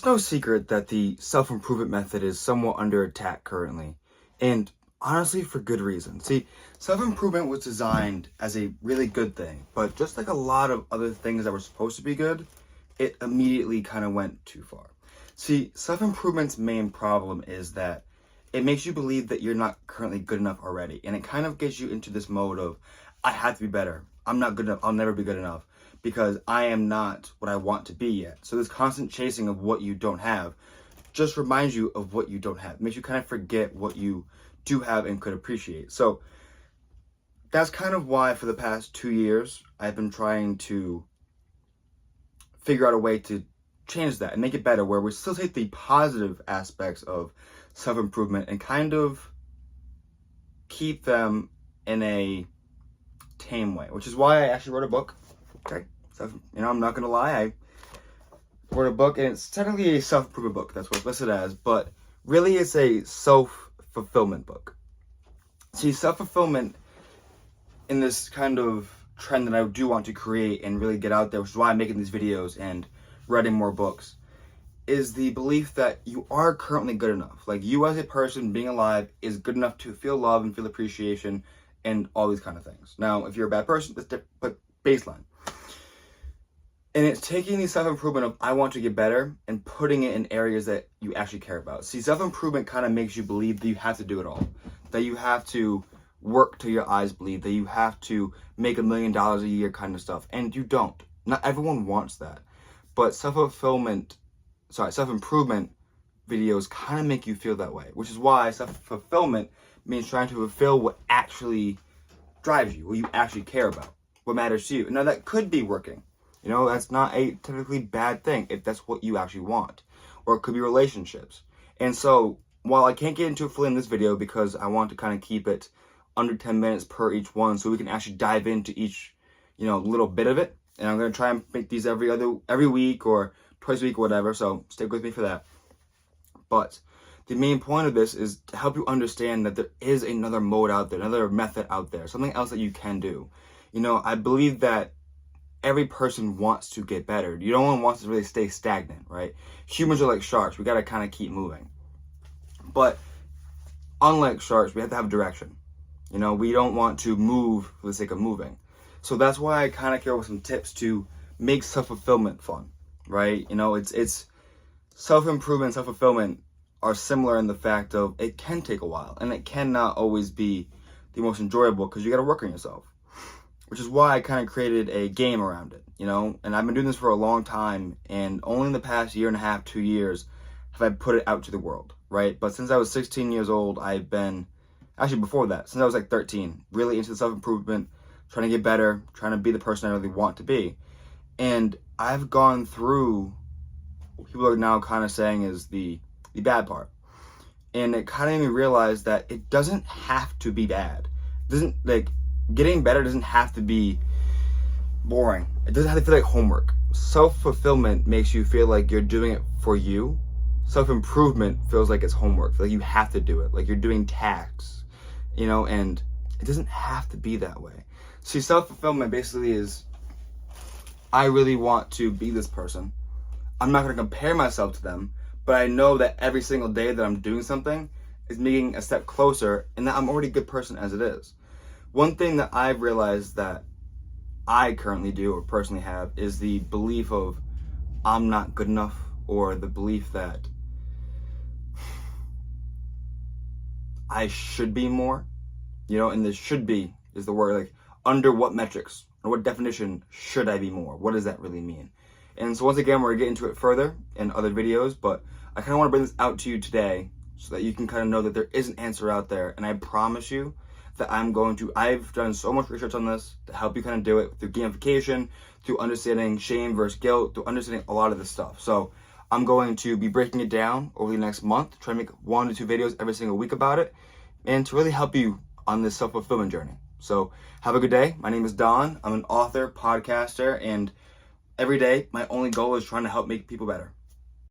It's no secret that the self-improvement method is somewhat under attack currently, and honestly for good reason. See, self-improvement was designed as a really good thing, but just like a lot of other things that were supposed to be good, it immediately kind of went too far. See, self-improvement's main problem is that it makes you believe that you're not currently good enough already, and it kind of gets you into this mode of, I have to be better. I'm not good enough. I'll never be good enough because I am not what I want to be yet. So this constant chasing of what you don't have just reminds you of what you don't have. It makes you kind of forget what you do have and could appreciate. So that's kind of why for the past 2 years, I've been trying to figure out a way to change that and make it better, where we still take the positive aspects of self-improvement and kind of keep them in a tame way, which is why I actually wrote a book. Okay, so, I'm not gonna lie, I wrote a book, and it's technically a self-improvement book. That's what it's listed as, but really it's a self-fulfillment book. See, self-fulfillment in this kind of trend that I do want to create and really get out there, which is why I'm making these videos and writing more books, is the belief that you are currently good enough. Like, you as a person being alive is good enough to feel love and feel appreciation and all these kind of things. Now, if you're a bad person, that's different, but baseline. And it's taking the self-improvement of I want to get better and putting it in areas that you actually care about. See, self-improvement kind of makes you believe that you have to do it all. That you have to work till your eyes bleed. That you have to make $1 million a year kind of stuff. And you don't. Not everyone wants that. But self-improvement videos kind of make you feel that way. Which is why self-fulfillment means trying to fulfill what actually drives you, what you actually care about, what matters to you. Now, that could be working. That's not a typically bad thing if that's what you actually want. Or it could be relationships. And so, while I can't get into it fully in this video because I want to kind of keep it under 10 minutes per each one so we can actually dive into each, little bit of it. And I'm going to try and make these every week or twice a week or whatever. So, stick with me for that. But the main point of this is to help you understand that there is another mode out there, another method out there, something else that you can do. I believe that every person wants to get better. No one wants to really stay stagnant, right? Humans are like sharks. We got to kind of keep moving. But unlike sharks, we have to have direction. We don't want to move for the sake of moving. So that's why I kind of came up with some tips to make self-fulfillment fun, right? It's self-improvement and self-fulfillment are similar in the fact of it can take a while and it cannot always be the most enjoyable because you got to work on yourself. Which is why I kind of created a game around it, and I've been doing this for a long time, and only in the past 1.5 to 2 years have I put it out to the world, right? But since I was 16 years old, I've been, actually before that, since I was like 13, really into self-improvement, trying to get better, trying to be the person I really want to be. And I've gone through what people are now kind of saying is the bad part. And it kind of made me realize that it doesn't have to be bad. It doesn't, getting better doesn't have to be boring. It doesn't have to feel like homework. Self-fulfillment makes you feel like you're doing it for you. Self-improvement feels like it's homework. Like you have to do it. Like you're doing tasks, and it doesn't have to be that way. See, self-fulfillment basically is, I really want to be this person. I'm not going to compare myself to them, but I know that every single day that I'm doing something is making a step closer and that I'm already a good person as it is. One thing that I've realized that I currently do or personally have is the belief of I'm not good enough, or the belief that I should be more, and this should be is the word, like under what metrics or what definition should I be more? What does that really mean? And so once again, we're going to get into it further in other videos, but I kind of want to bring this out to you today so that you can kind of know that there is an answer out there, and I promise you that I've done so much research on this to help you kind of do it through gamification, through understanding shame versus guilt, through understanding a lot of this stuff. So I'm going to be breaking it down over the next month, try to make 1 to 2 videos every single week about it, and to really help you on this self-fulfillment journey. So have a good day. My name is Don. I'm an author, podcaster, and every day my only goal is trying to help make people better.